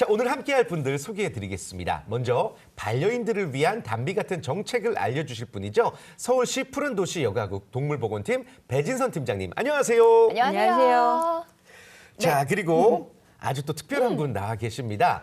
자, 오늘 함께할 분들 소개해드리겠습니다. 먼저 반려인들을 위한 담비 같은 정책을 알려주실 분이죠. 서울시 푸른도시 여가국 동물보건팀 배진선 팀장님, 안녕하세요. 안녕하세요. 자, 그리고 아주 또 특별한 분 나와 계십니다.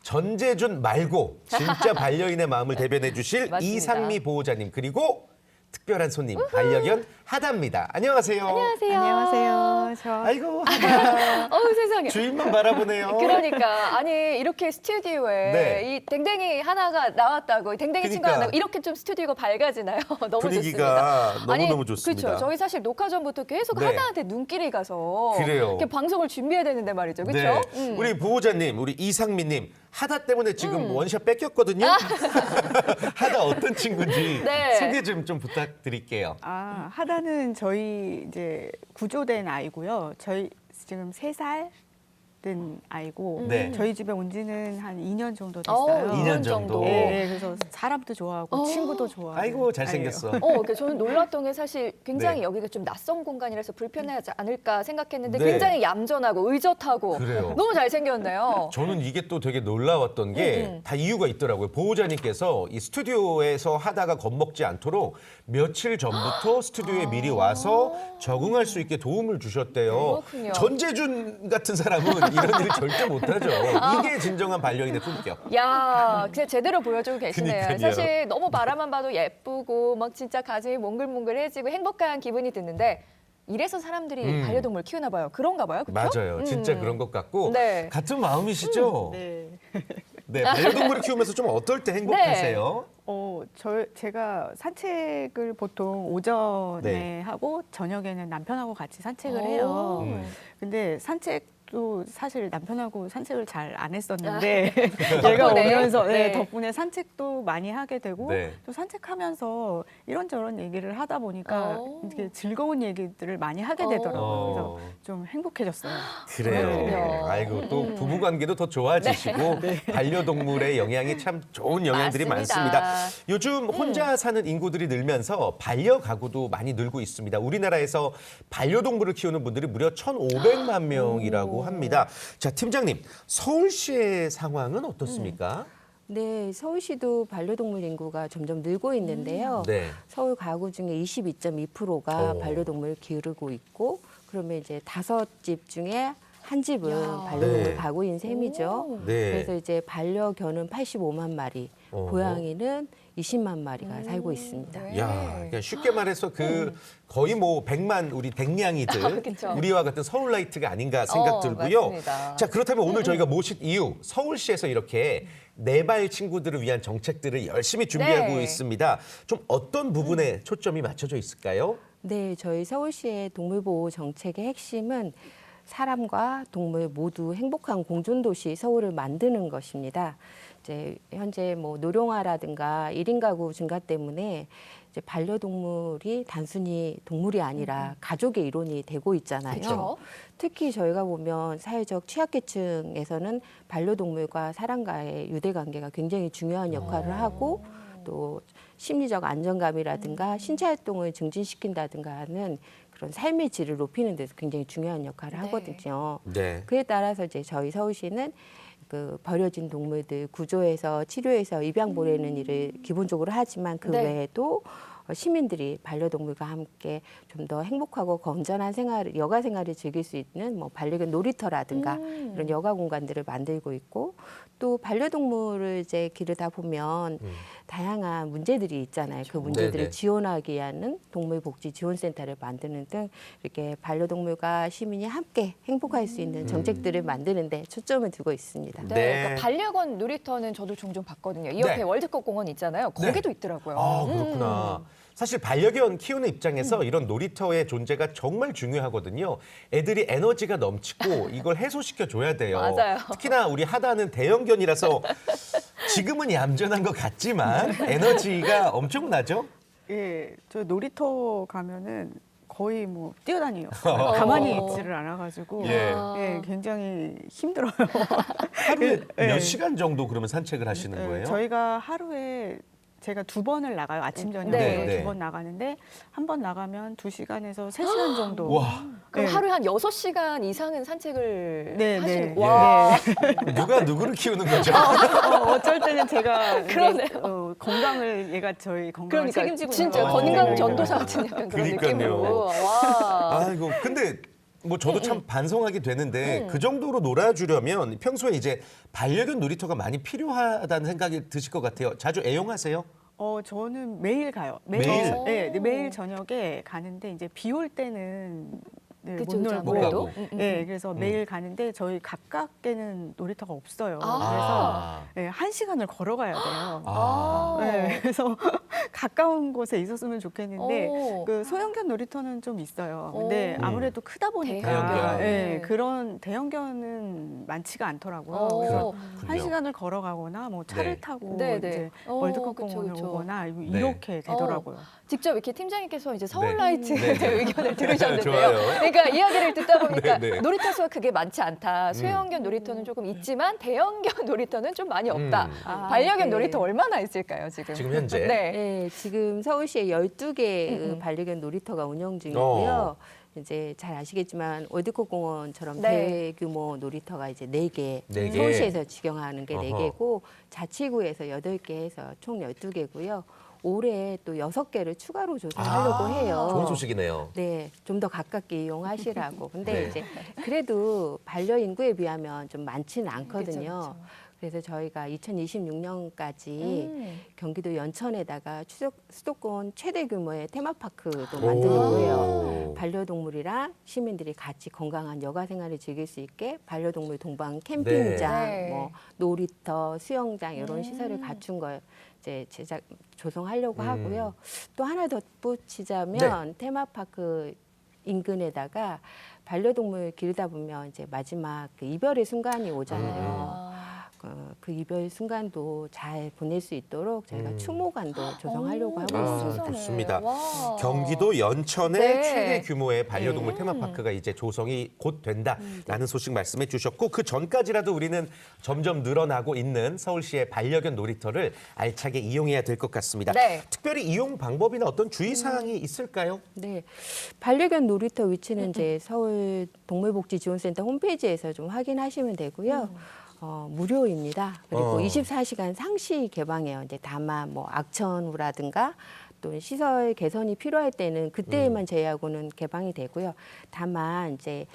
전재준 말고 진짜 반려인의 마음을 대변해 주실 맞습니다. 이상미 보호자님, 그리고 특별한 손님 반려견 하다입니다. 안녕하세요. 안녕하세요. 안녕하세요. 아이고, 하다. 세상에. 주인만 바라보네요. 그러니까 아니 이렇게 스튜디오에 네. 이 댕댕이 하나가 나왔다고 댕댕이 친구 그러니까. 하나 이렇게 좀 스튜디오가 밝아지나요? 너무 분위기가 좋습니다. 너무너무 좋습니다. 그렇죠. 저희 사실 녹화 전부터 계속 네. 하나한테 눈길이 가서 그래요. 이렇게 방송을 준비해야 되는데 말이죠. 네. 그렇죠? 우리 보호자님, 우리 이상미님 하다 때문에 지금 원샷 뺏겼거든요. 하다 어떤 친구인지 네. 소개 좀 부탁드릴게요. 하다는 저희 이제 구조된 아이고요. 저희 지금 3살 된 아이고 네. 저희 집에 온 지는 한 2년 정도 됐어요. 2년 정도. 네, 그래서 사람도 좋아하고 친구도 좋아하고. 아이고, 잘생겼어. 그러니까 저는 놀랐던 게 사실 굉장히 네. 여기가 좀 낯선 공간이라서 불편하지 않을까 생각했는데 네. 굉장히 얌전하고 의젓하고 그래요. 너무 잘생겼네요. 저는 이게 또 되게 놀라웠던 게 다 이유가 있더라고요. 보호자님께서 이 스튜디오에서 하다가 겁먹지 않도록 며칠 전부터 스튜디오에 미리 와서 적응할 수 있게 도움을 주셨대요. 그렇군요. 전재준 같은 사람은 이런 일을 절대 못하죠. 이게 진정한 반려인의 품격. 야, 진짜 제대로 보여주고 계시네요. 그러니까요. 사실 너무 바라만 봐도 예쁘고 막 진짜 가슴이 몽글몽글해지고 행복한 기분이 드는데 이래서 사람들이 반려동물 키우나 봐요. 그런가 봐요. 그렇죠? 맞아요. 진짜 그런 것 같고 네. 같은 마음이시죠? 네. 네, 반려동물을 키우면서 좀 어떨 때 행복하세요? 제가 산책을 보통 오전에 네. 하고 저녁에는 남편하고 같이 산책을 해요. 근데 산책도 사실 남편하고 산책을 잘 안 했었는데 얘가 덕분에? 오면서 네. 덕분에 산책도 많이 하게 되고 네. 또 산책하면서 이런저런 얘기를 하다 보니까 이렇게 즐거운 얘기들을 많이 하게 되더라고요. 그래서 좀 행복해졌어요. 그래요. 그렇군요. 아이고, 또 부부관계도 더 좋아지시고 반려동물의 영향이 참 좋은 영향들이 맞습니다. 많습니다. 요즘 혼자 사는 인구들이 늘면서 반려가구도 많이 늘고 있습니다. 우리나라에서 반려동물을 키우는 분들이 무려 1,500만 명이라고 합니다. 자, 팀장님, 서울시의 상황은 어떻습니까? 네, 서울시도 반려동물 인구가 점점 늘고 있는데요. 네. 서울 가구 중에 22.2%가 오. 반려동물을 기르고 있고, 그러면 이제 5집 중에 한 집은 야. 반려동물 네. 가구인 셈이죠. 오. 네. 그래서 이제 반려견은 85만 마리, 고양이는 20만 마리가 살고 있습니다. 네. 야, 그러니까 쉽게 말해서 거의 뭐 100만 우리 댕냥이들, 그쵸. 우리와 같은 서울라이트가 아닌가 생각 들고요. 맞습니다. 자, 그렇다면 오늘 저희가 모신 이유, 서울시에서 이렇게 네발 친구들을 위한 정책들을 열심히 준비하고 네. 있습니다. 좀 어떤 부분에 초점이 맞춰져 있을까요? 네, 저희 서울시의 동물보호 정책의 핵심은 사람과 동물 모두 행복한 공존도시 서울을 만드는 것입니다. 이제 현재 뭐 노령화라든가 1인 가구 증가 때문에 이제 반려동물이 단순히 동물이 아니라 가족의 일원이 되고 있잖아요. 그렇죠. 특히 저희가 보면 사회적 취약계층에서는 반려동물과 사람과의 유대관계가 굉장히 중요한 역할을 하고 또 심리적 안정감이라든가 신체 활동을 증진시킨다든가 하는 그런 삶의 질을 높이는 데서 굉장히 중요한 역할을 하거든요. 네. 그에 따라서 이제 저희 서울시는 그 버려진 동물들 구조해서 치료해서 입양 보내는 일을 기본적으로 하지만 그 네. 외에도 시민들이 반려동물과 함께 좀 더 행복하고 건전한 여가 생활을 즐길 수 있는 뭐 반려견 놀이터라든가 이런 여가 공간들을 만들고 있고 또 반려동물을 이제 기르다 보면 다양한 문제들이 있잖아요. 그 문제들을 네네. 지원하기 위한 동물복지지원센터를 만드는 등 이렇게 반려동물과 시민이 함께 행복할 수 있는 정책들을 만드는 데 초점을 두고 있습니다. 네, 네. 그러니까 반려견 놀이터는 저도 종종 봤거든요. 이 옆에 네. 월드컵 공원 있잖아요. 거기도 있더라고요. 아, 그렇구나. 사실 반려견 키우는 입장에서 이런 놀이터의 존재가 정말 중요하거든요. 애들이 에너지가 넘치고 이걸 해소시켜 줘야 돼요. 맞아요. 특히나 우리 하다는 대형견이라서 지금은 얌전한 것 같지만 에너지가 엄청나죠? 예, 저 놀이터 가면은 거의 뭐 뛰어다녀요. 가만히 있지를 않아가지고 예. 예, 굉장히 힘들어요. 하루에 예. 몇 시간 정도 그러면 산책을 하시는 거예요? 저희가 하루에 제가 2번을 나가요. 아침 저녁으로 네. 네. 2번 나가는데 한 번 나가면 2시간에서 3시간 정도. 와, 그럼 네. 하루에 한 6시간 이상은 산책을 네, 하시는 네. 와. 누가 누구를 키우는 거죠? 어쩔 때는 제가 이제, 그러네요. 건강을 얘가 저희 건강을 그러니까 책임지고 진짜 있는 건강 거죠. 전도사 같은 약간 그런 그러니까요. 느낌으로. 와. 아이고, 근데 뭐 저도 참 반성하게 되는데 그 정도로 놀아주려면 평소에 이제 반려견 놀이터가 많이 필요하다는 생각이 드실 것 같아요. 자주 애용하세요? 저는 매일 가요. 매일? 네, 매일 저녁에 가는데 이제 비 올 때는 네, 그쵸, 못 그쵸, 놀고. 아무래도. 네, 그래서 매일 가는데 저희 가깝게는 놀이터가 없어요. 아. 그래서 네, 1시간을 걸어가야 돼요. 아. 네, 그래서 가까운 곳에 있었으면 좋겠는데 오. 그 소형견 놀이터는 좀 있어요. 근데 오. 아무래도 크다 보니까 대형견. 네, 그런 대형견은 많지가 않더라고요. 그래서 그렇군요. 1시간을 걸어가거나 뭐 차를 네. 타고 네, 네. 이제 어, 월드컵 그쵸, 공원을 그쵸. 오거나 네. 이렇게 되더라고요. 직접 이렇게 팀장님께서 이제 서울 네. 라이트 네, 네. 의견을 들으셨는데요. 좋아요. 그러니까 이야기를 듣다 보니까 네, 네. 놀이터 수가 그게 많지 않다. 소형견 놀이터는 조금 있지만 대형견 놀이터는 좀 많이 없다. 아, 반려견 네. 놀이터 얼마나 있을까요, 지금? 지금 현재? 네. 네, 지금 서울시에 12개 반려견 놀이터가 운영 중이고요. 이제 잘 아시겠지만 월드컵 공원처럼 네. 대규모 놀이터가 이제 4개, 네 개. 서울시에서 지정하는 게 어허. 4개고 자치구에서 8개 해서 총 12개고요. 올해 또 6개를 추가로 조성하려고 해요. 좋은 소식이네요. 네, 좀 더 가깝게 이용하시라고. 근데 네. 이제 그래도 반려 인구에 비하면 좀 많지는 않거든요. 그쵸. 그래서 저희가 2026년까지 경기도 연천에다가 수도권 최대 규모의 테마파크도 만들려고요. 오. 반려동물이랑 시민들이 같이 건강한 여가 생활을 즐길 수 있게 반려동물 동반 캠핑장, 네. 뭐 놀이터, 수영장 이런 시설을 갖춘 걸 이제 조성하려고 하고요. 또 하나 덧붙이자면 테마파크 인근에다가 반려동물 기르다 보면 이제 마지막 그 이별의 순간이 오잖아요. 그 이별 순간도 잘 보낼 수 있도록 저희가 추모관도 조성하려고 하고 있습니다. 좋습니다. 와. 경기도 연천의 네. 최대 규모의 반려동물 테마파크가 이제 조성이 곧 된다라는 소식 말씀해 주셨고 그 전까지라도 우리는 점점 늘어나고 있는 서울시의 반려견 놀이터를 알차게 이용해야 될 것 같습니다. 네. 특별히 이용 방법이나 어떤 주의사항이 있을까요? 네, 반려견 놀이터 위치는 이제 서울 동물복지지원센터 홈페이지에서 좀 확인하시면 되고요. 무료입니다. 그리고 24시간 상시 개방해요. 이제 다만 뭐 악천후라든가 또 시설 개선이 필요할 때는 그때에만 제외하고는 개방이 되고요. 다만 이제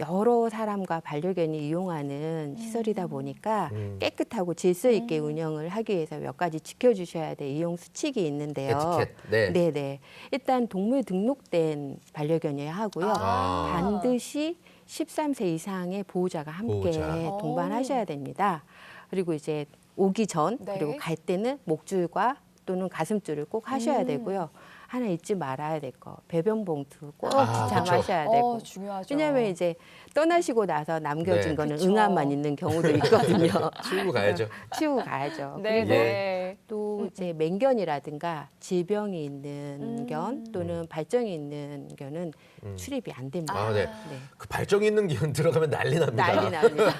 여러 사람과 반려견이 이용하는 시설이다 보니까 깨끗하고 질서 있게 운영을 하기 위해서 몇 가지 지켜주셔야 될 이용 수칙이 있는데요. 에티켓. 네. 네네. 일단 동물 등록된 반려견이어야 하고요. 아. 반드시 13세 이상의 보호자가 함께 보호자. 동반하셔야 됩니다. 그리고 이제 오기 전 네. 그리고 갈 때는 목줄과 또는 가슴줄을 꼭 하셔야 되고요. 하나 잊지 말아야 될 거, 배변 봉투 꼭 지참하셔야 되고. 중요하죠. 왜냐하면 이제 떠나시고 나서 남겨진 네. 거는 그쵸. 응아만 있는 경우도 있거든요. 치우고 가야죠. 치우고 가야죠. 네, 그리고 네. 또 이제 맹견이라든가 질병이 있는 견 또는 발정이 있는 견은 출입이 안 됩니다. 아, 네. 네. 그 발정 있는 기운 들어가면 난리 납니다. 난리 납니다.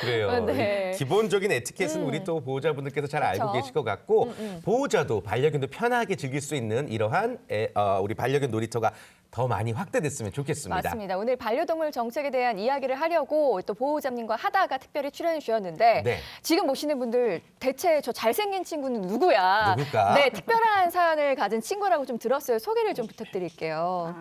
그래요. 네. 기본적인 에티켓은 우리 또 보호자분들께서 잘 알고 그쵸. 계실 것 같고 보호자도 반려견도 편하게 즐길 수 있는 이러한 우리 반려견 놀이터가 더 많이 확대됐으면 좋겠습니다. 맞습니다. 오늘 반려동물 정책에 대한 이야기를 하려고 또 보호자님과 하다가 특별히 출연해 주셨는데 네. 지금 보시는 분들 대체 저 잘생긴 친구는 누구야? 누굴까? 네, 특별한 사연을 가진 친구라고 좀 들었어요. 소개를 좀 부탁드릴게요.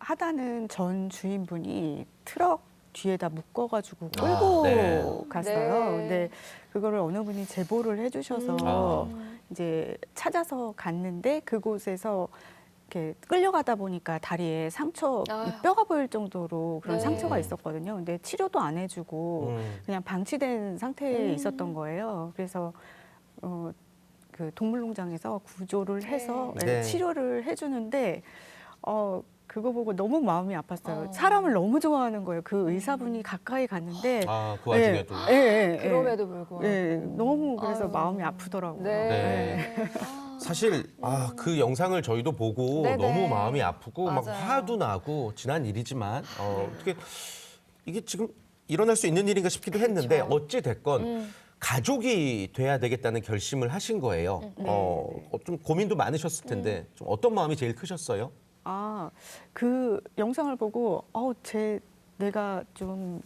하다는 전 주인분이 트럭 뒤에다 묶어가지고 아, 끌고 네. 갔어요. 네. 근데 그거를 어느 분이 제보를 해주셔서 이제 찾아서 갔는데 그곳에서 이렇게 끌려가다 보니까 다리에 상처, 아유. 뼈가 보일 정도로 그런 네. 상처가 있었거든요. 근데 치료도 안 해주고 그냥 방치된 상태에 있었던 거예요. 그래서 그 동물농장에서 구조를 해서 네. 치료를 해주는데 그거 보고 너무 마음이 아팠어요. 사람을 너무 좋아하는 거예요. 그 의사분이 가까이 갔는데 그 와중에도. 그럼에도 불구하고. 너무 그래서 아유. 마음이 아프더라고요. 네. 사실 그 영상을 저희도 보고 네네. 너무 마음이 아프고 막 맞아요. 화도 나고 지난 일이지만 어떻게 이게 지금 일어날 수 있는 일인가 싶기도 했는데 어찌 됐건 가족이 돼야 되겠다는 결심을 하신 거예요. 좀 고민도 많으셨을 텐데 좀 어떤 마음이 제일 크셨어요? 그 영상을 보고 내가 좀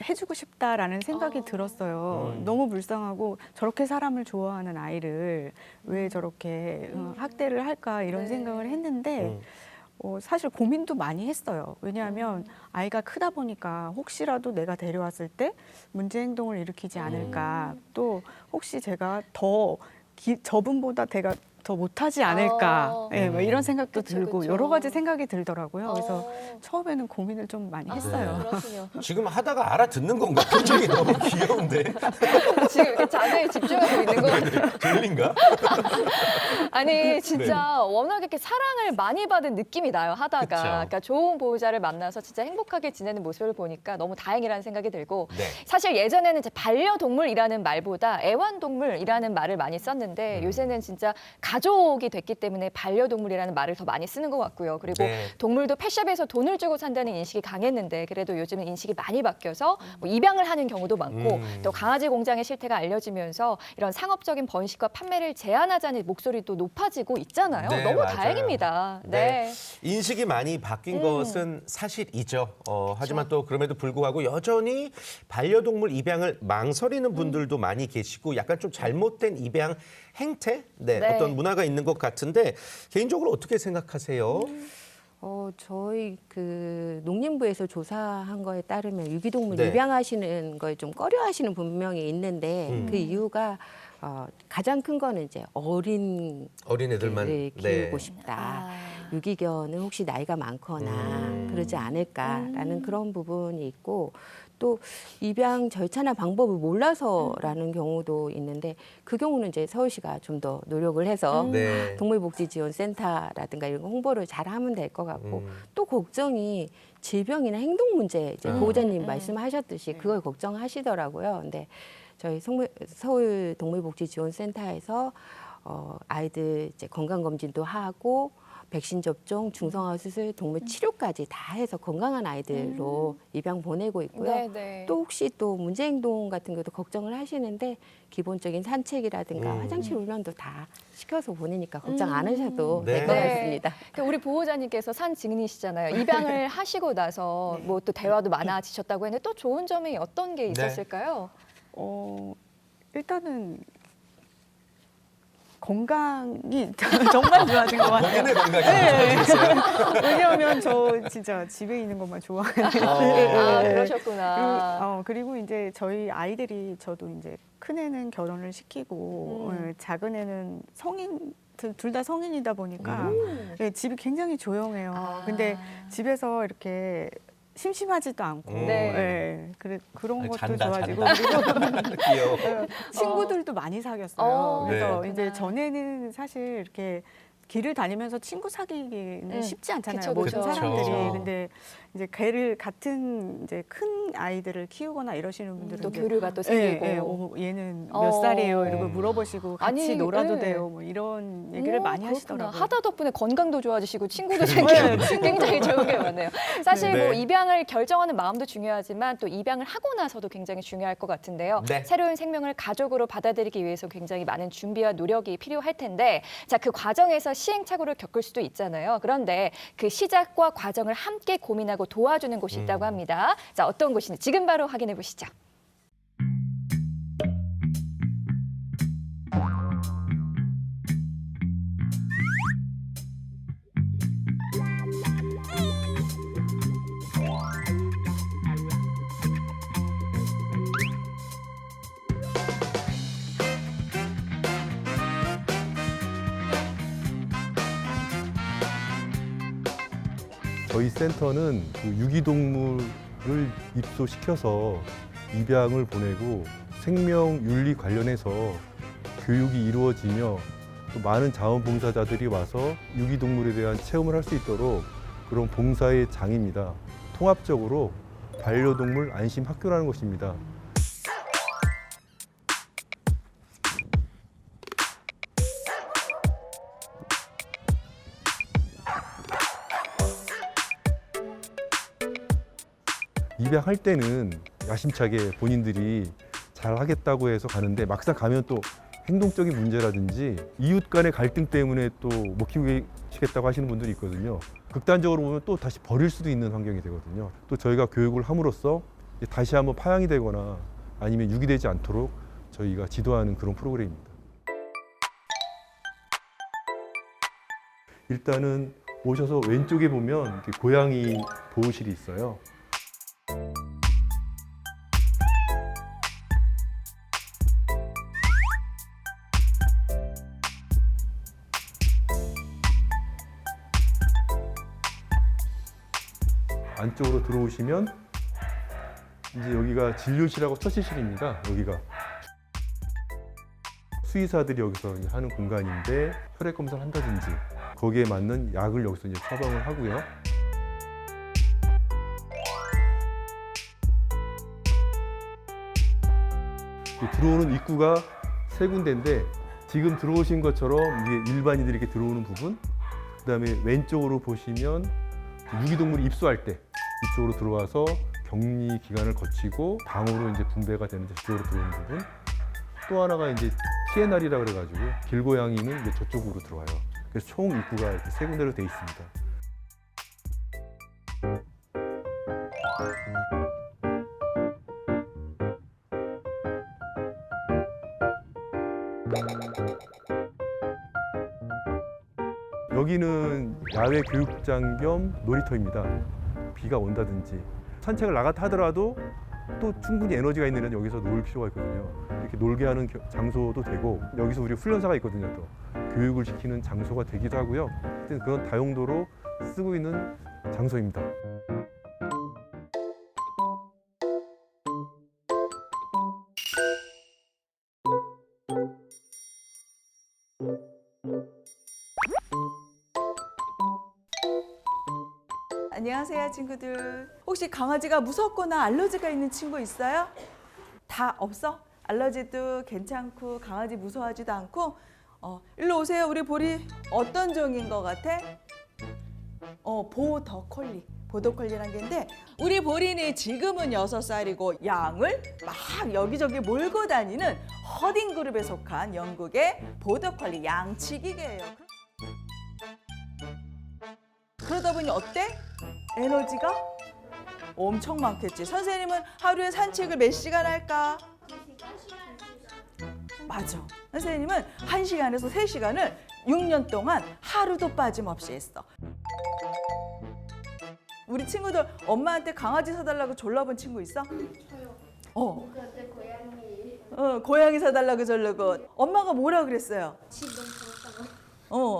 해주고 싶다라는 생각이 들었어요. 너무 불쌍하고 저렇게 사람을 좋아하는 아이를 왜 저렇게 학대를 할까 이런 네. 생각을 했는데 사실 고민도 많이 했어요. 왜냐하면 아이가 크다 보니까 혹시라도 내가 데려왔을 때 문제 행동을 일으키지 않을까 또 혹시 제가 저분보다 내가 더 못하지 않을까 뭐 이런 생각도 그쵸, 들고 그쵸. 여러 가지 생각이 들더라고요. 그래서 처음에는 고민을 좀 많이 했어요. 그렇군요. 지금 하다가 알아듣는 건가? 표정이 너무 귀여운데. 지금 이렇게 자세히 집중하고 있는 거 같아요. 졸린가? 아니 진짜 워낙 이렇게 사랑을 많이 받은 느낌이 나요 하다가. 그쵸. 그러니까 좋은 보호자를 만나서 진짜 행복하게 지내는 모습을 보니까 너무 다행이라는 생각이 들고 네. 사실 예전에는 이제 반려동물이라는 말보다 애완동물이라는 말을 많이 썼는데 요새는 진짜 가족이 됐기 때문에 반려동물이라는 말을 더 많이 쓰는 것 같고요. 그리고 네. 동물도 펫샵에서 돈을 주고 산다는 인식이 강했는데 그래도 요즘은 인식이 많이 바뀌어서 뭐 입양을 하는 경우도 많고 또 강아지 공장의 실태가 알려지면서 이런 상업적인 번식과 판매를 제한하자는 목소리도 높아지고 있잖아요. 네, 너무 맞아요. 다행입니다. 네. 인식이 많이 바뀐 것은 사실이죠. 하지만 또 그럼에도 불구하고 여전히 반려동물 입양을 망설이는 분들도 많이 계시고 약간 좀 잘못된 입양 행태? 네, 네. 어떤 문화가 있는 것 같은데 개인적으로 어떻게 생각하세요? 저희 그 농림부에서 조사한 거에 따르면 유기동물 네. 입양하시는 걸 좀 꺼려하시는 분명히 있는데 그 이유가 가장 큰 거는 이제 어린애들만 네, 키우고 싶다. 유기견은 혹시 나이가 많거나 그러지 않을까라는 그런 부분이 있고 또 입양 절차나 방법을 몰라서라는 경우도 있는데 그 경우는 이제 서울시가 좀 더 노력을 해서 네. 동물복지지원센터라든가 이런 거 홍보를 잘하면 될 것 같고 또 걱정이 질병이나 행동 문제 이제 보호자님 말씀하셨듯이 그걸 걱정하시더라고요. 근데 저희 서울 동물복지지원센터에서 아이들 이제 건강 검진도 하고 백신 접종, 중성화 수술, 동물 치료까지 다 해서 건강한 아이들로 입양 보내고 있고요. 네, 네. 또 혹시 또 문제 행동 같은 것도 걱정을 하시는데 기본적인 산책이라든가 화장실 훈련도 다 시켜서 보내니까 걱정 안 하셔도 네. 될 것 네. 같습니다. 그러니까 우리 보호자님께서 산 증인이시잖아요. 입양을 하시고 나서 뭐 또 대화도 많아지셨다고 했는데 또 좋은 점이 어떤 게 있었을까요? 일단은 건강이 정말 좋아진 것 같아요. 본인의 건강이 좋아지겠어요? 왜냐하면 저 진짜 집에 있는 것만 좋아해요. 아, 네. 그러셨구나. 그리고 이제 저희 아이들이 저도 이제 큰 애는 결혼을 시키고 작은 애는 성인 둘 다 성인이다 보니까 네, 집이 굉장히 조용해요. 아. 근데 집에서 이렇게 심심하지도 않고 네. 그런 것도 잔다, 좋아지고 잔다. 그리고 귀여워. 친구들도 많이 사귀었어요. 그래서 네. 이제 전에는 사실 이렇게 길을 다니면서 친구 사귀기는 쉽지 않잖아요. 그쵸, 모든 그쵸. 사람들이. 그쵸. 근데 이제 걔를 같은 이제 큰 아이들을 키우거나 이러시는 분들은 또 이제 교류가 또 생기고. 얘는 몇 살이에요? 이러고 물어보시고 같이 아니, 놀아도 네. 돼요. 뭐 이런 얘기를 많이 그렇구나. 하시더라고요. 하다 덕분에 건강도 좋아지시고 친구도 생기고 굉장히 좋은 게 많네요. 사실 네. 뭐 입양을 결정하는 마음도 중요하지만 또 입양을 하고 나서도 굉장히 중요할 것 같은데요. 네. 새로운 생명을 가족으로 받아들이기 위해서 굉장히 많은 준비와 노력이 필요할 텐데 자, 그 과정에서 시행착오를 겪을 수도 있잖아요. 그런데 그 시작과 과정을 함께 고민하고 도와주는 곳이 있다고 합니다. 자, 어떤 곳인지 지금 바로 확인해 보시죠. 저희 센터는 그 유기동물을 입소시켜서 입양을 보내고 생명윤리 관련해서 교육이 이루어지며 또 많은 자원봉사자들이 와서 유기동물에 대한 체험을 할 수 있도록 그런 봉사의 장입니다. 통합적으로 반려동물 안심 학교라는 것입니다. 입양할 때는 야심차게 본인들이 잘 하겠다고 해서 가는데 막상 가면 또 행동적인 문제라든지 이웃 간의 갈등 때문에 또 못 키우시겠다고 하시는 분들이 있거든요. 극단적으로 보면 또 다시 버릴 수도 있는 환경이 되거든요. 또 저희가 교육을 함으로써 다시 한번 파양이 되거나 아니면 유기되지 않도록 저희가 지도하는 그런 프로그램입니다. 일단은 오셔서 왼쪽에 보면 이렇게 고양이 보호실이 있어요. 안쪽으로 들어오시면 이제 여기가 진료실하고 처치실입니다. 여기가 수의사들이 여기서 이제 하는 공간인데 혈액 검사를 한다든지 거기에 맞는 약을 여기서 이제 처방을 하고요. 들어오는 입구가 세 군데인데 지금 들어오신 것처럼 이게 일반인들이 이렇게 들어오는 부분, 그다음에 왼쪽으로 보시면 유기동물이 입수할 때 이쪽으로 들어와서 격리 기간을 거치고 방으로 이제 분배가 되는 이쪽으로 들어오는 부분. 또 하나가 이제 TNR이라고 그래가지고 길고양이는 이제 저쪽으로 들어와요. 그래서 총 입구가 이렇게 세 군데로 돼 있습니다. 여기는 야외 교육장 겸 놀이터입니다. 비가 온다든지 산책을 나갔다 하더라도 또 충분히 에너지가 있는 여기서 놀 필요가 있거든요. 이렇게 놀게 하는 장소도 되고 여기서 우리 훈련사가 있거든요. 또 교육을 시키는 장소가 되기도 하고요. 하여튼 그런 다용도로 쓰고 있는 장소입니다. 안녕하세요, 친구들. 혹시 강아지가 무섭거나 알러지가 있는 친구 있어요? 다 없어? 알러지도 괜찮고 강아지 무서워하지도 않고? 일로 오세요. 우리 보리 어떤 종인 것 같아? 보더콜리. 보더콜리라는 게 있는데 우리 보리는 지금은 6살이고 양을 막 여기저기 몰고 다니는 허딩 그룹에 속한 영국의 보더콜리 양치기계예요. 그러다 보니 어때? 에너지가 엄청 많겠지. 선생님은 하루에 산책을 몇 시간 할까? 맞아. 선생님은 1시간에서 3시간을 6년 동안 하루도 빠짐없이 했어. 우리 친구들 엄마한테 강아지 사달라고 졸라본 친구 있어? 저요. 그때 고양이 고양이 사달라고 졸르고. 엄마가 뭐라 그랬어요? 집 너무 더럽다고.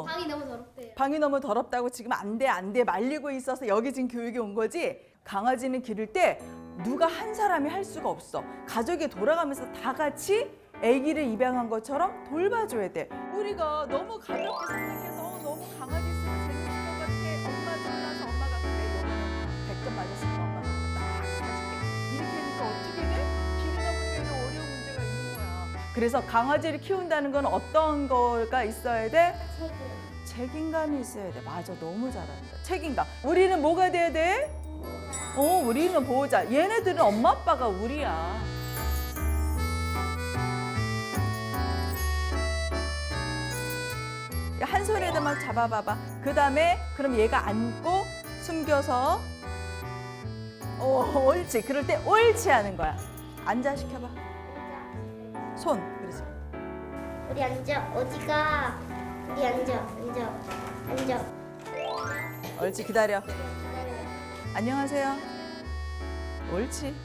방이 너무 더럽대요. 방이 너무 더럽다고 지금 안 돼 말리고 있어서 여기 지금 교육이 온 거지. 강아지는 기를 때 누가 한 사람이 할 수가 없어. 가족이 돌아가면서 다 같이 아기를 입양한 것처럼 돌봐줘야 돼. 우리가 너무 가볍게 생각해서 너무 강아지 있으면 재밌을 것 같아. 엄마 졸라서 엄마가 그래. 요거는 100점 맞았으니까 엄마가 딱 사줄게. 이렇게 하니까 어떻게 돼? 길이 너무 되게 어려운 문제가 있는 거야. 그래서 강아지를 키운다는 건 어떤 거가 있어야 돼? 책임감이 있어야 돼. 맞아, 너무 잘한다. 책임감. 우리는 뭐가 돼야 돼? 우리는 보호자. 얘네들은 엄마 아빠가 우리야. 한 손에다만 잡아봐봐. 그 다음에 그럼 얘가 안고 숨겨서 옳지. 그럴 때 옳지 하는 거야. 앉아 시켜봐. 손. 그렇지. 우리 앉아. 어디가? 우리 앉아. 옳지. 기다려. 안녕하세요. 옳지.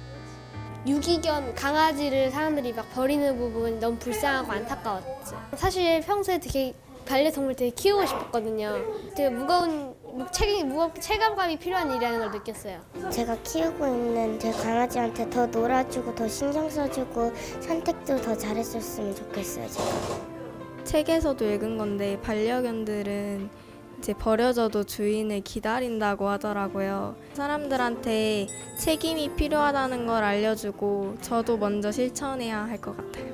유기견 강아지를 사람들이 막 버리는 부분 너무 불쌍하고 안타까웠지. 사실 평소에 되게 반려동물 되게 키우고 싶었거든요. 되게 무겁게 체감감이 필요한 일이라는 걸 느꼈어요. 제가 키우고 있는 제 강아지한테 더 놀아주고 더 신경 써주고 선택도 더 잘했었으면 좋겠어요, 제가. 책에서도 읽은 건데 반려견들은 이제 버려져도 주인을 기다린다고 하더라고요. 사람들한테 책임이 필요하다는 걸 알려주고 저도 먼저 실천해야 할 것 같아요.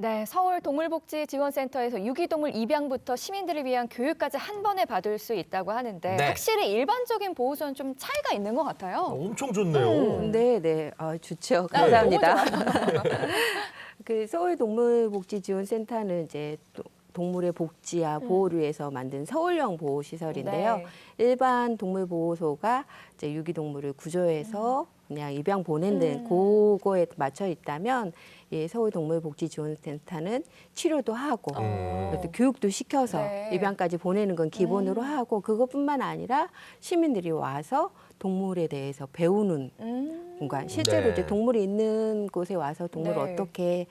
네, 서울 동물복지지원센터에서 유기동물 입양부터 시민들을 위한 교육까지 한 번에 받을 수 있다고 하는데 네. 확실히 일반적인 보호소는 좀 차이가 있는 것 같아요. 엄청 좋네요. 네, 네. 좋죠. 네, 감사합니다. 너무 그 서울 동물복지지원센터는 이제 동물의 복지와 보호를 위해서 만든 서울형 보호시설인데요. 네. 일반 동물보호소가 이제 유기동물을 구조해서 그냥 입양 보내는 그거에 맞춰 있다면 이 서울 동물복지지원센터는 치료도 하고 또 교육도 시켜서 네. 입양까지 보내는 건 기본으로 하고 그것뿐만 아니라 시민들이 와서 동물에 대해서 배우는 공간. 실제로 네. 이제 동물이 있는 곳에 와서 동물을 네. 어떻게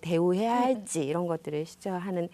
대우해야 할지 이런 것들을 시작하는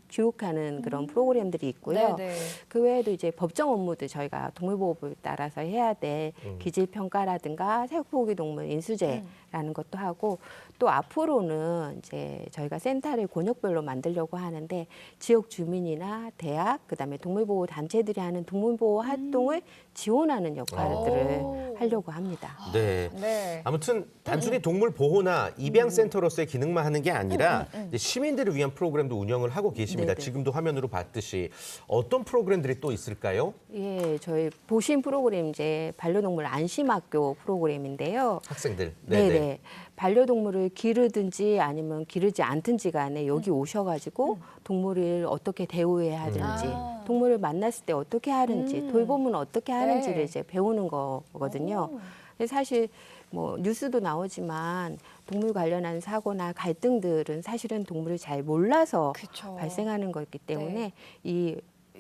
교육하는 그런 프로그램들이 있고요. 네, 네. 그 외에도 이제 법정 업무도 저희가 동물보호법에 따라서 해야 될 기질평가라든가 색포기동물 인수제라는 것도 하고 또 앞으로는 이제 저희가 센터를 권역별로 만들려고 하는데 지역 주민이나 대학 그다음에 동물보호 단체들이 하는 동물보호 활동을 지원하는 역할들을 하려고 합니다. 네. 네. 아무튼 단순히 동물 보호나 입양 센터로서의 기능만 하는 게 아니라 이제 시민들을 위한 프로그램도 운영을 하고 계십니다. 네네. 지금도 화면으로 봤듯이 어떤 프로그램들이 또 있을까요? 예, 저희 보신 프로그램 이제 반려동물 안심학교 프로그램인데요. 학생들. 네네. 반려동물을 기르든지 아니면 기르지 않든지 간에 여기 오셔가지고 동물을 어떻게 대우해야 하든지 동물을 만났을 때 어떻게 하는지 돌보면 어떻게 하는지를 네. 이제 배우는 거거든요. 근데 사실 뭐 뉴스도 나오지만 동물 관련한 사고나 갈등들은 사실은 동물을 잘 몰라서 그쵸. 발생하는 거기 때문에 네. 이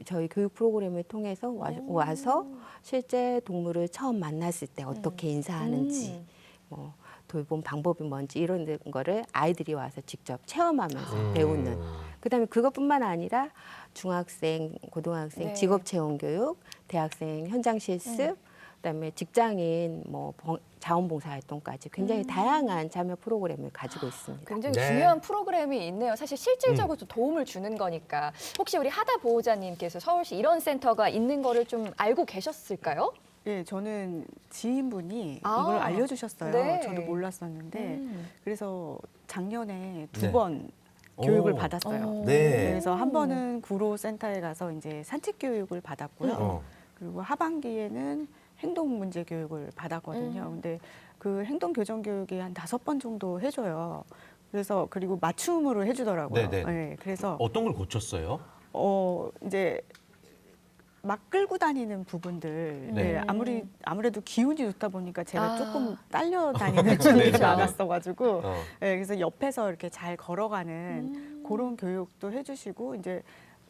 저희 교육 프로그램을 통해서 와서 실제 동물을 처음 만났을 때 어떻게 인사하는지 뭐 돌봄 방법이 뭔지 이런 거를 아이들이 와서 직접 체험하면서 배우는. 그다음에 그것뿐만 아니라 중학생, 고등학생 네. 직업 체험 교육, 대학생 현장 실습, 그다음에 직장인 뭐 자원봉사 활동까지 굉장히 다양한 참여 프로그램을 가지고 있습니다. 굉장히 네. 중요한 프로그램이 있네요. 사실 실질적으로 도움을 주는 거니까. 혹시 우리 하다 보호자님께서 서울시 이런 센터가 있는 거를 좀 알고 계셨을까요? 예, 저는 지인분이 아, 이걸 알려주셨어요. 네. 저도 몰랐었는데 그래서 작년에 두 네. 번 교육을 오. 받았어요. 네. 그래서 한 번은 구로센터에 가서 이제 산책 교육을 받았고요. 어. 그리고 하반기에는 행동 문제 교육을 받았거든요. 근데 그 행동 교정 교육이 한 5번 정도 해줘요. 그래서 그리고 맞춤으로 해주더라고요. 네네. 네, 그래서 어떤 걸 고쳤어요? 이제 막 끌고 다니는 부분들, 네. 네, 아무래도 기운이 좋다 보니까 제가 아. 조금 딸려 다니는 쪽이 네. 많았어가지고, 어. 네, 그래서 옆에서 이렇게 잘 걸어가는 그런 교육도 해주시고 이제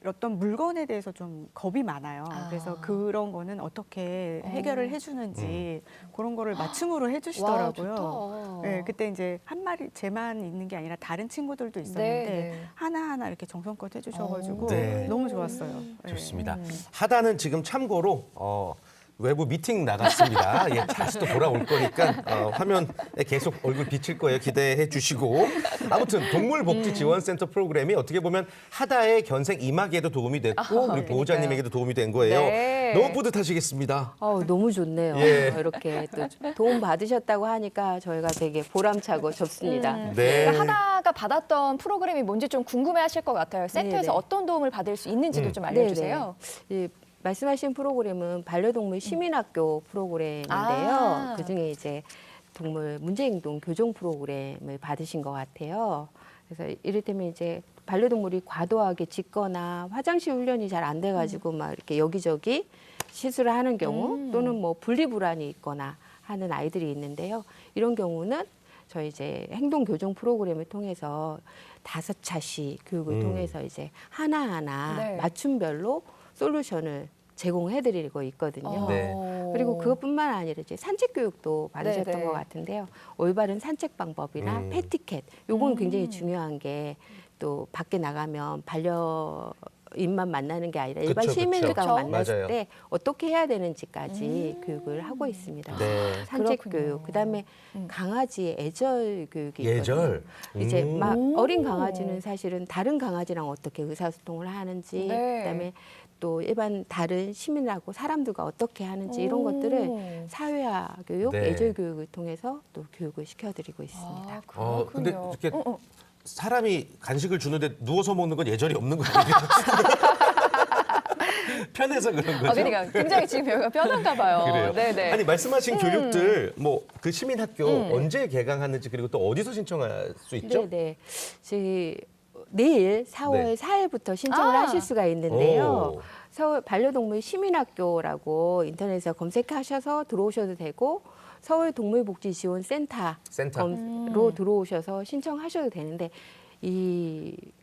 어떤 물건에 대해서 좀 겁이 많아요. 그래서 그런 거는 어떻게 해결을 해주는지 그런 거를 맞춤으로 해주시더라고요. 와, 좋다. 네, 그때 이제 한 마리 제만 있는 게 아니라 다른 친구들도 있었는데 네. 하나하나 이렇게 정성껏 해주셔가지고 네. 너무 좋았어요. 네. 좋습니다. 하다는 지금 참고로 외부 미팅 나갔습니다. 예, 다시 또 돌아올 거니까 화면에 계속 얼굴 비칠 거예요. 기대해 주시고. 아무튼 동물복지지원센터 프로그램이 어떻게 보면 하다의 견생 임하기에도 도움이 됐고 우리 보호자님에게도 도움이 된 거예요. 네. 너무 뿌듯하시겠습니다. 너무 좋네요. 예. 이렇게 또 도움 받으셨다고 하니까 저희가 되게 보람차고 좋습니다. 네. 그러니까 하다가 받았던 프로그램이 뭔지 좀 궁금해하실 것 같아요. 센터에서 네네. 어떤 도움을 받을 수 있는지도 좀 알려주세요. 네네. 말씀하신 프로그램은 반려동물 시민학교 프로그램인데요. 아. 그중에 이제 동물 문제행동 교정 프로그램을 받으신 것 같아요. 그래서 이를테면 이제 반려동물이 과도하게 짖거나 화장실 훈련이 잘 안 돼가지고 막 이렇게 여기저기 실수를 하는 경우 또는 뭐 분리불안이 있거나 하는 아이들이 있는데요. 이런 경우는 저희 이제 행동 교정 프로그램을 통해서 5차시 교육을 통해서 이제 하나하나 네. 맞춤별로 솔루션을 제공해드리고 있거든요. 네. 그리고 그것뿐만 아니라 이제 산책 교육도 받으셨던 네. 것 같은데요. 올바른 산책 방법이나 패티켓, 요건 굉장히 중요한 게 또 밖에 나가면 반려인만 만나는 게 아니라 일반 그쵸, 시민과 그쵸. 만났을 맞아요. 때 어떻게 해야 되는지까지 교육을 하고 있습니다. 네. 산책 그렇군요. 교육, 그다음에 강아지 애절 교육이 있거든요. 예절. 이제 막 어린 강아지는 사실은 다른 강아지랑 어떻게 의사소통을 하는지, 네. 그다음에 또 일반 다른 시민하고 사람들과 어떻게 하는지 이런 것들을 사회화 교육, 네. 애절 교육을 통해서 또 교육을 시켜드리고 있습니다. 근데 이렇게 사람이 간식을 주는데 누워서 먹는 건 예절이 없는 거 아니에요? 편해서 그런 거죠. 그러니까 굉장히 지금 여기가 편한가 봐요. 그래요. 네네. 아니 말씀하신 교육들 뭐 그 시민학교 언제 개강하는지 그리고 또 어디서 신청할 수 있죠? 네네. 내일 4월 네. 4일부터 신청을 하실 수가 있는데요. 오. 서울 반려동물 시민학교라고 인터넷에서 검색하셔서 들어오셔도 되고 서울 동물복지지원센터로 들어오셔서 신청하셔도 되는데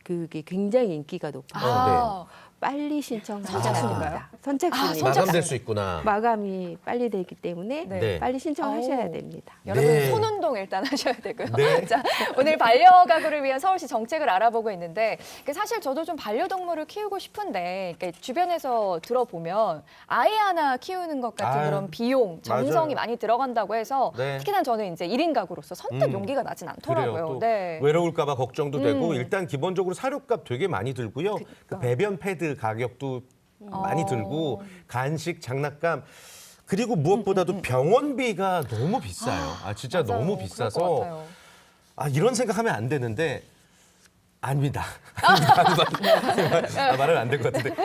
그게 굉장히 인기가 높아요. 빨리 신청하셔야 됩니다. 선착순이에요. 마감될 수 있구나. 마감이 빨리 되기 때문에 네. 빨리 신청하셔야 아우. 됩니다. 여러분 네. 손운동 일단 하셔야 되고요. 네. 자, 오늘 반려가구를 위한 서울시 정책을 알아보고 있는데 사실 저도 좀 반려동물을 키우고 싶은데 주변에서 들어보면 아이 하나 키우는 것 같은 아유, 그런 비용, 정성이 맞아요. 많이 들어간다고 해서 네. 특히나 저는 이제 1인 가구로서 선뜻 용기가 나진 않더라고요. 그래요. 또 네. 외로울까 봐 걱정도 되고 일단 기본적으로 사료값 되게 많이 들고요. 그 배변 패드 가격도 많이 들고 간식, 장난감 그리고 무엇보다도 병원비가 너무 비싸요. 진짜 맞아요. 너무 그럴 것 비싸서 같아요. 이런 생각하면 안 되는데 아닙니다. 말은 안 될 것 같은데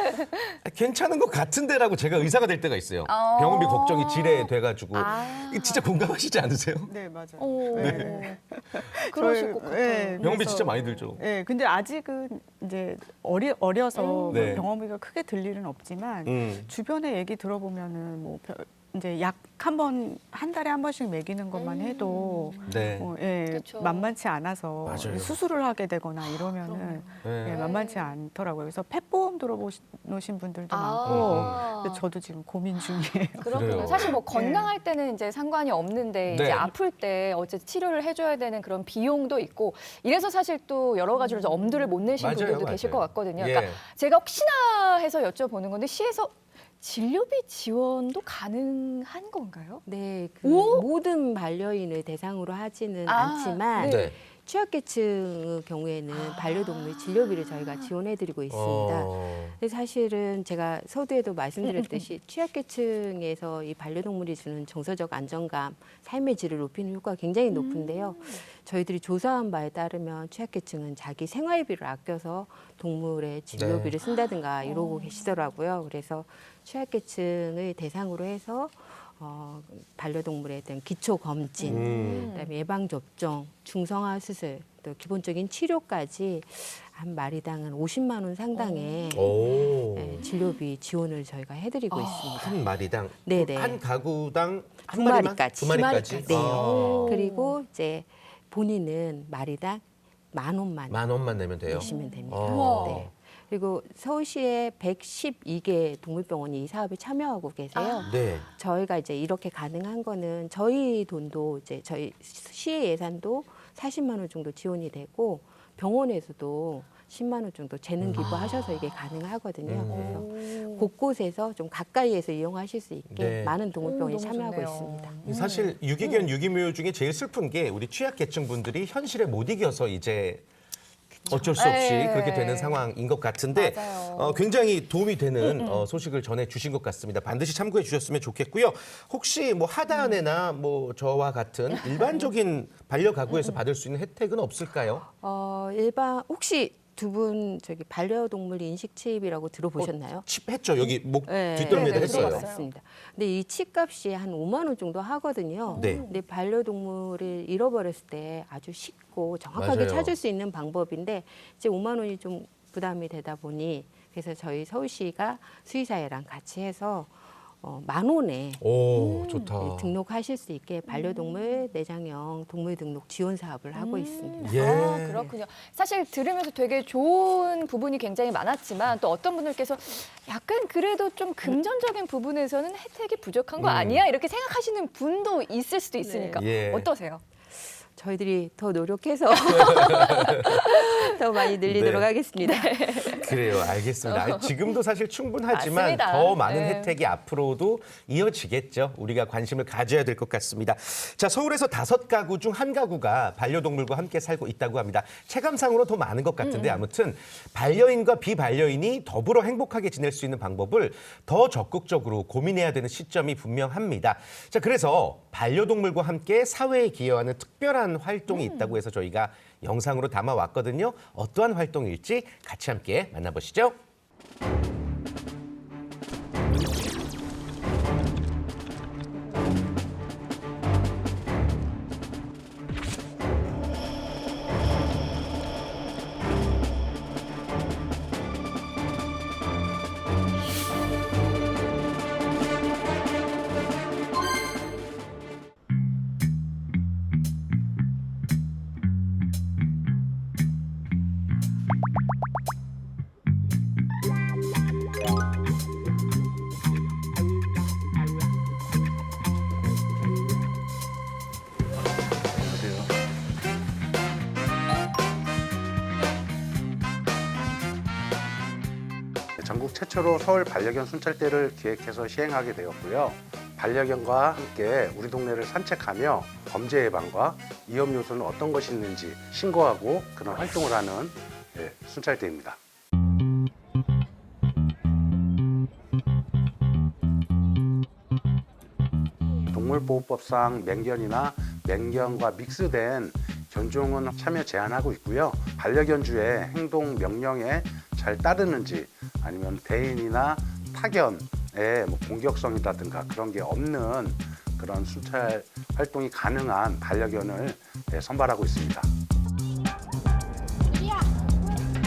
괜찮은 것 같은데라고 제가 의사가 될 때가 있어요. 병원비 걱정이 지레돼가지고 진짜 공감하시지 않으세요? 네, 맞아요. 오, 네. 그러실 것 같아요. 네, 병원비 그래서- 진짜 많이 들죠. 네, 근데 아직은 이제 어려서 네. 병원비가 크게 들 일은 없지만 주변에 얘기 들어보면은 뭐 이제 약 한 달에 한 번씩 먹이는 것만 해도 네. 그쵸. 만만치 않아서 맞아요. 수술을 하게 되거나 이러면은 네. 만만치 않더라고요. 그래서 펫보험 들어보신 분들도 아. 많고 그래서 저도 지금 고민 중이에요. 그렇군요. 그래요. 사실 뭐 건강할 때는 이제 상관이 없는데 이제 네. 아플 때 어쨌든 치료를 해줘야 되는 그런 비용도 있고 이래서 사실 또 여러 가지로 좀 엄두를 못 내신 맞아요, 분들도 맞아요. 계실 것 같거든요. 예. 그러니까 제가 혹시나 해서 여쭤보는 건데 시에서 진료비 지원도 가능한 건가요? 네, 오? 모든 반려인을 대상으로 하지는 아, 않지만 네. 취약계층의 경우에는 반려동물 진료비를 저희가 지원해드리고 있습니다. 근데 사실은 제가 서두에도 말씀드렸듯이 취약계층에서 이 반려동물이 주는 정서적 안정감, 삶의 질을 높이는 효과가 굉장히 높은데요. 저희들이 조사한 바에 따르면 취약계층은 자기 생활비를 아껴서 동물의 진료비를 쓴다든가 이러고 계시더라고요. 그래서 취약계층을 대상으로 해서 반려동물에 대한 기초 검진, 그다음에 예방 접종, 중성화 수술, 또 기본적인 치료까지 한 마리당 한 50만 원 상당의 진료비 지원을 저희가 해드리고 있습니다. 한 마리당 네네. 한 가구당 두 한 마리만? 마리까지. 두 마리까지. 네. 아. 그리고 이제 본인은 마리당 10,000원만 10,000원만 내면 돼요. 내시면 됩니다. 우와. 네. 그리고 서울시에 112개 동물병원이 이 사업에 참여하고 계세요. 네. 저희가 이제 이렇게 가능한 거는 저희 돈도 이제 저희 시의 예산도 40만 원 정도 지원이 되고 병원에서도 10만 원 정도 재능 기부하셔서 이게 가능하거든요. 그래서 곳곳에서 좀 가까이에서 이용하실 수 있게 네. 많은 동물병원이 너무 참여하고 좋네요. 있습니다. 사실 유기견, 유기묘 중에 제일 슬픈 게 우리 취약계층 분들이 현실에 못 이겨서 이제 어쩔 수 없이 네. 그렇게 되는 상황인 것 같은데 맞아요. 굉장히 도움이 되는 소식을 전해 주신 것 같습니다. 반드시 참고해 주셨으면 좋겠고요. 혹시 뭐 하단에나 뭐 저와 같은 일반적인 반려가구에서 받을 수 있는 혜택은 없을까요? 혹시 두 분 저기 반려동물 인식 칩이라고 들어보셨나요? 칩 했죠. 여기 목 네, 뒷덜미에다 네, 했어요. 들어봤어요. 맞습니다. 근데 이 칩값이 한 5만 원 정도 하거든요. 네. 근데 반려동물을 잃어버렸을 때 아주 쉽고 정확하게 맞아요. 찾을 수 있는 방법인데 이제 5만 원이 좀 부담이 되다 보니 그래서 저희 서울시가 수의사회랑 같이 해서 10,000원에 오, 좋다. 등록하실 수 있게 반려동물 내장형 동물 등록 지원 사업을 하고 있습니다. 예. 그렇군요. 사실 들으면서 되게 좋은 부분이 굉장히 많았지만 또 어떤 분들께서 약간 그래도 좀 금전적인 부분에서는 혜택이 부족한 거 아니야? 이렇게 생각하시는 분도 있을 수도 있으니까 예. 어떠세요? 저희들이 더 노력해서 더 많이 늘리도록 네. 하겠습니다. 그래요, 알겠습니다. 지금도 사실 충분하지만 맞습니다. 더 많은 네. 혜택이 앞으로도 이어지겠죠. 우리가 관심을 가져야 될 것 같습니다. 자, 서울에서 5가구 중 1가구가 반려동물과 함께 살고 있다고 합니다. 체감상으로 더 많은 것 같은데 아무튼 반려인과 비반려인이 더불어 행복하게 지낼 수 있는 방법을 더 적극적으로 고민해야 되는 시점이 분명합니다. 자, 그래서 반려동물과 함께 사회에 기여하는 특별한 특별한 활동이 있다고 해서 저희가 영상으로 담아왔거든요. 어떠한 활동일지 같이 함께 만나보시죠. 전국 최초로 서울 반려견 순찰대를 기획해서 시행하게 되었고요. 반려견과 함께 우리 동네를 산책하며 범죄 예방과 위험 요소는 어떤 것이 있는지 신고하고 그런 활동을 하는 순찰대입니다. 동물보호법상 맹견이나 맹견과 믹스된 견종은 참여 제한하고 있고요. 반려견주의 행동 명령에 잘 따르는지 아니면 대인이나 타견의 공격성이라든가 그런 게 없는 그런 순찰 활동이 가능한 반려견을 선발하고 있습니다. 유리야,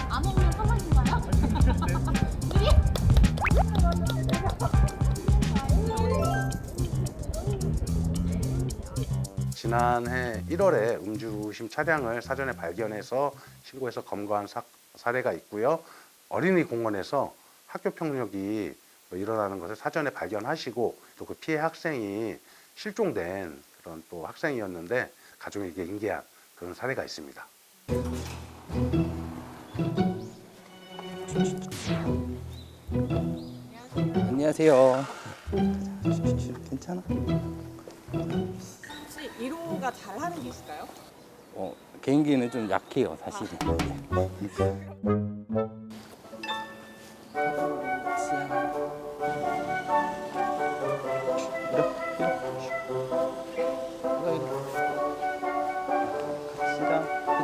안 오면 사과인가요? 유리? 지난해 1월에 음주심 차량을 사전에 발견해서 신고해서 검거한 사례가 있고요. 어린이 공원에서 학교 폭력이 일어나는 것을 사전에 발견하시고 또 그 피해 학생이 실종된 그런 또 학생이었는데 가족에게 인계한 그런 사례가 있습니다. 안녕하세요. 괜찮아? 혹시 1호가 잘 하는 게 있을까요? 개인기는 좀 약해요, 사실은.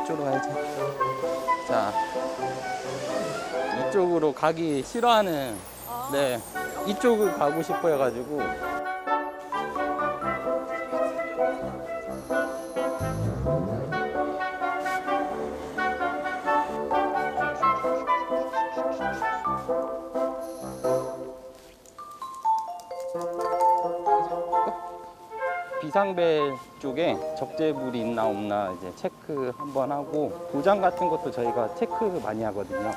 이쪽으로 가야지. 자, 이쪽으로 가기 싫어하는, 네, 이쪽을 가고 싶어 해가지고. 비상벨 쪽에 적재물이 있나 없나 이제 체크 한번 하고 도장 같은 것도 저희가 체크 많이 하거든요.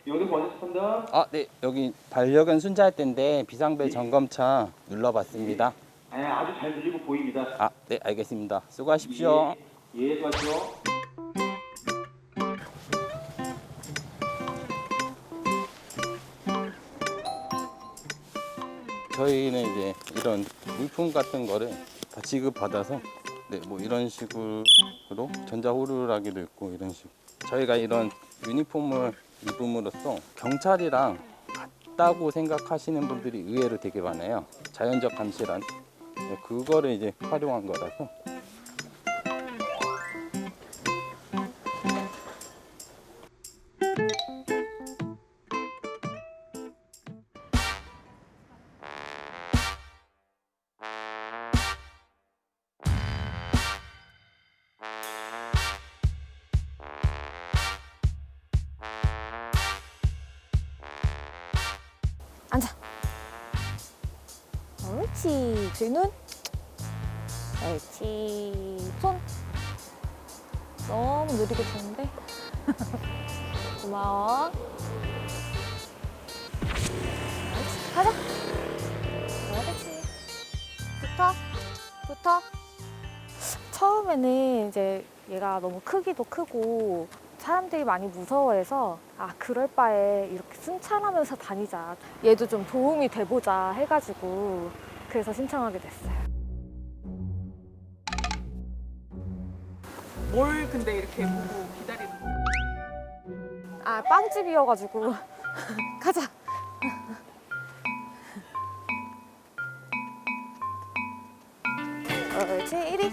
여기 먼저 습니다. 아, 네. 여기 반려견 순찰대인데 비상벨 점검차 눌러봤습니다. 네, 아주 잘 들리고 보입니다. 아, 네. 알겠습니다. 수고하십시오. 예, 수고하십시오. 저희는 이제 이런 물품 같은 거를 다 지급받아서 네, 뭐 이런 식으로 전자호루라기도 있고 이런 식으로 저희가 이런 유니폼을 입음으로써 경찰이랑 같다고 생각하시는 분들이 의외로 되게 많아요. 자연적 감시란 네, 그거를 이제 활용한 거라서. 앉아. 옳지. 뒤는. 옳지. 손. 너무 느리게 주는데. 고마워. 옳지. 가자. 그렇지. 붙어. 처음에는 이제 얘가 너무 크기도 크고 사람들이 많이 무서워해서 그럴 바에 이렇게 순찰하면서 다니자. 얘도 좀 도움이 돼보자 해가지고 그래서 신청하게 됐어요. 뭘 근데 이렇게 보고 기다리는 거예요? 아, 빵집이어가지고. 가자. 옳지, 1위.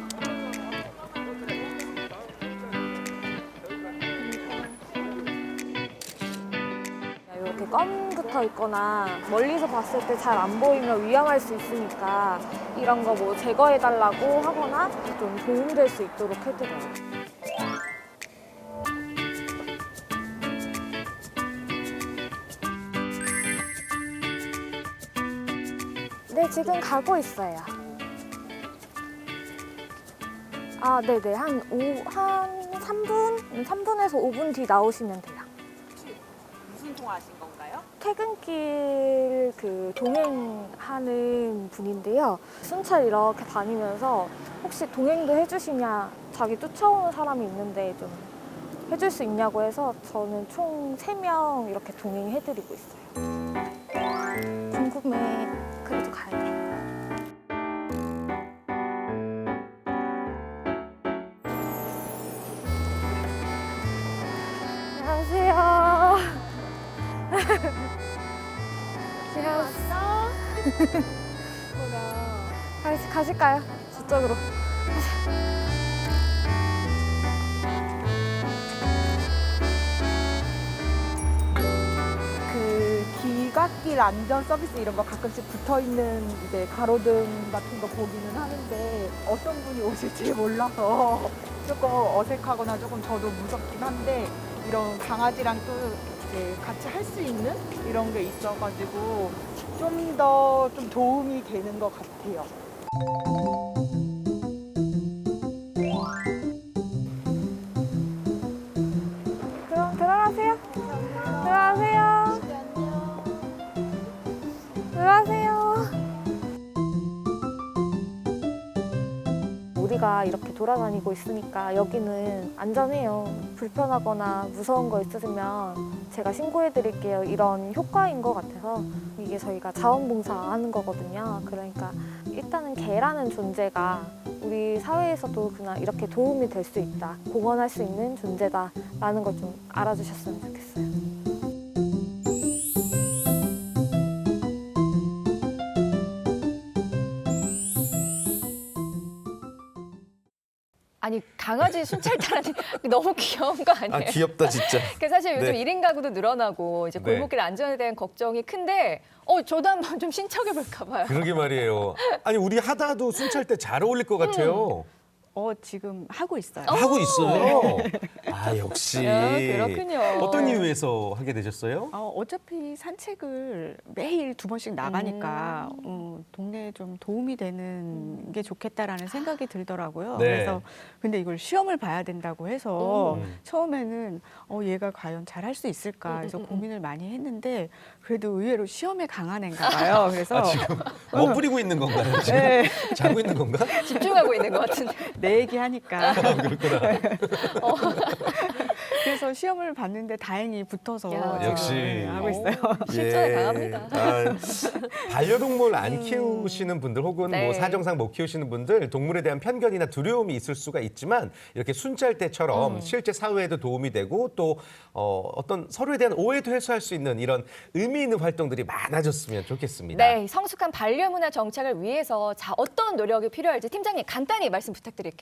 이렇게 껌 붙어 있거나 멀리서 봤을 때 잘 안 보이면 위험할 수 있으니까 이런 거 뭐 제거해달라고 하거나 좀 도움될 수 있도록 해드려요. 네, 지금 가고 있어요. 아, 네네. 한 3분에서 5분 뒤 나오시면 돼요. 무슨 통화하신 건가요? 퇴근길 그 동행하는 분인데요. 순찰 이렇게 다니면서 혹시 동행도 해주시냐, 자기 쫓아오는 사람이 있는데 좀 해줄 수 있냐고 해서 저는 총 3명 이렇게 동행해드리고 있어요. 궁금해. 그래도 가야 돼. 안녕하세요. 왔어? 가실까요? 저쪽으로. 그 귀갓길 안전 서비스 이런 거 가끔씩 붙어 있는 이제 가로등 같은 거 보기는 하는데 어떤 분이 오실지 몰라서 조금 어색하거나 조금 저도 무섭긴 한데 이런 강아지랑 또 이제 같이 할 수 있는 이런 게 있어가지고 좀 더 좀 도움이 되는 것 같아요. 그럼 들어가세요. 들어가세요. 들어가세요. 우리가 이렇게 돌아다니고 있으니까 여기는 안전해요. 불편하거나 무서운 거 있으시면 제가 신고해 드릴게요. 이런 효과인 것 같아서 이게 저희가 자원봉사하는 거거든요. 그러니까 일단은 개라는 존재가 우리 사회에서도 그냥 이렇게 도움이 될 수 있다. 공헌할 수 있는 존재다라는 걸 좀 알아주셨으면 좋겠어요. 아니 강아지 순찰단이 너무 귀여운 거 아니에요? 아, 귀엽다 진짜. 그 사실 요즘 네. 1인 가구도 늘어나고 이제 골목길 안전에 대한 걱정이 큰데 저도 한번 좀 신청해 볼까 봐요. 그러게 말이에요. 아니 우리 하다도 순찰 때 잘 어울릴 것 같아요. 지금 하고 있어요. 하고 있어요. 아 역시. 그렇군요. 어떤 이유에서 하게 되셨어요? 어차피 산책을 매일 2번씩 나가니까 동네에 좀 도움이 되는 게 좋겠다라는 생각이 들더라고요. 네. 그래서 근데 이걸 시험을 봐야 된다고 해서 처음에는 얘가 과연 잘 할 수 있을까 해서 고민을 많이 했는데 그래도 의외로 시험에 강한 애인가 봐요. 그래서 지금 뿌리고 있는 건가요? 지금 네. 자고 있는 건가? 집중하고 있는 것 같은데. 내 얘기 하니까. 그렇구나. 그래서 시험을 봤는데 다행히 붙어서 야, 지금 역시. 하고 있어요. 실전에 강합니다. 반려동물 안 키우시는 분들 혹은 네. 뭐 사정상 못 키우시는 분들 동물에 대한 편견이나 두려움이 있을 수가 있지만 이렇게 순찰 때처럼 실제 사회에도 도움이 되고 또 어떤 서로에 대한 오해도 해소할 수 있는 이런 의미 있는 활동들이 많아졌으면 좋겠습니다. 네, 성숙한 반려문화 정착을 위해서 어떤 노력이 필요할지 팀장님 간단히 말씀 부탁드릴게요.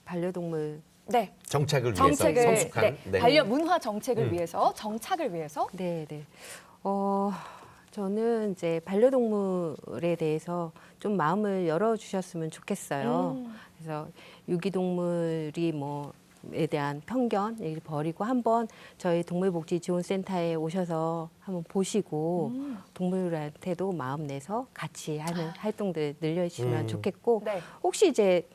반려동물 네. 정착을 위해서 정책을 성숙한 네. 반려문화 정책을 위해서 정착을 위해서 네. 저는 이제 반려동물에 대해서 좀 마음을 열어주셨으면 좋겠어요. 그래서 유기동물이 에 대한 편견을 버리고 한번 저희 동물복지지원센터에 오셔서 한번 보시고 동물한테도 마음 내서 같이 하는 활동들 늘려주시면 좋겠고 네. 혹시 이제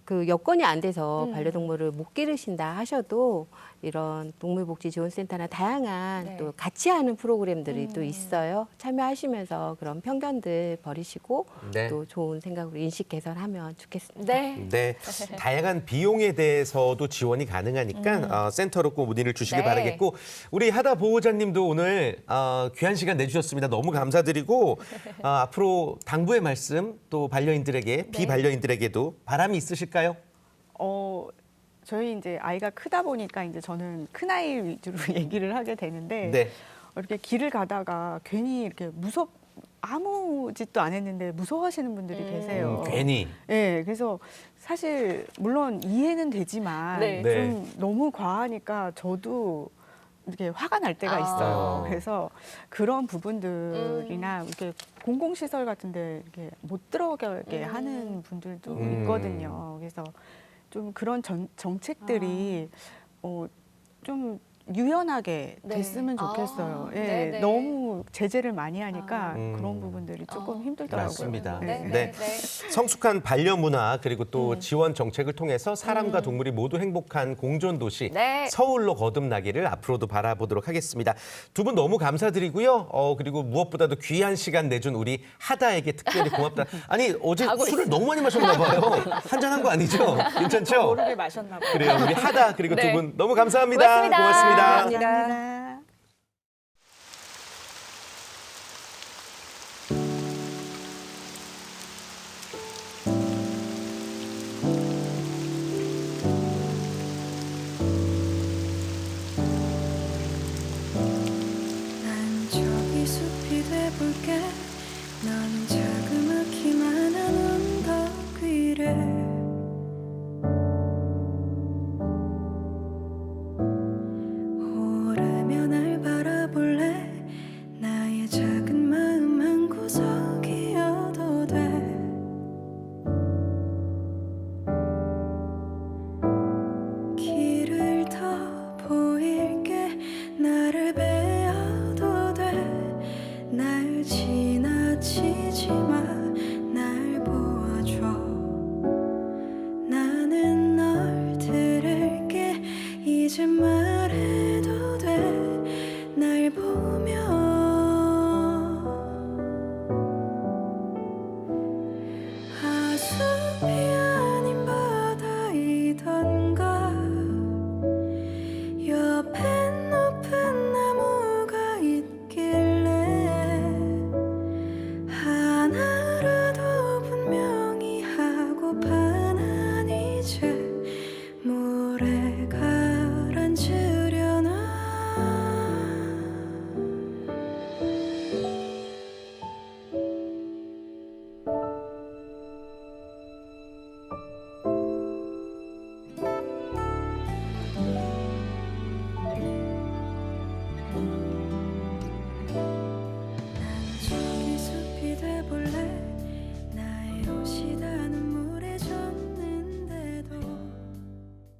그 여건이 안 돼서 반려동물을 못 기르신다 하셔도 이런 동물복지지원센터나 다양한 네. 또 같이 하는 프로그램들이 또 있어요. 참여하시면서 그런 편견들 버리시고 네. 또 좋은 생각으로 인식 개선하면 좋겠습니다. 네. 네, 다양한 비용에 대해서도 지원이 가능하니까 센터로 꼭 문의를 주시기 네. 바라겠고 우리 하다 보호자님도 오늘 귀한 시간 내주셨습니다. 너무 감사드리고 앞으로 당부의 말씀 또 반려인들에게 비반려인들에게도 바람이 있으실까요? 저희 이제 아이가 크다 보니까 이제 저는 큰아이 위주로 얘기를 하게 되는데 네. 이렇게 길을 가다가 괜히 이렇게 아무 짓도 안 했는데 무서워하시는 분들이 계세요. 괜히. 네, 그래서 사실 물론 이해는 되지만 네. 좀 너무 과하니까 저도 이렇게 화가 날 때가 있어요. 그래서 그런 부분들이나 이렇게 공공시설 같은데 이렇게 못 들어가게 하는 분들도 있거든요. 그래서 좀 그런 정책들이 좀 유연하게 네. 됐으면 좋겠어요. 예, 네네. 너무 제재를 많이 하니까 그런 부분들이 조금 힘들더라고요. 맞습니다. 네. 네. 성숙한 반려 문화 그리고 또 지원 정책을 통해서 사람과 동물이 모두 행복한 공존 도시 네. 서울로 거듭나기를 앞으로도 바라보도록 하겠습니다. 두 분 너무 감사드리고요. 그리고 무엇보다도 귀한 시간 내준 우리 하다에게 특별히 고맙다. 아니 어제 술을 너무 많이 마셨나 봐요. 한잔 한 거 아니죠? 괜찮죠? 모르게 마셨나 봐요. 그래요. 우리 하다 그리고 네. 두 분 너무 감사합니다. 고맙습니다. 감사합니다. 난 저기 숲이 돼볼게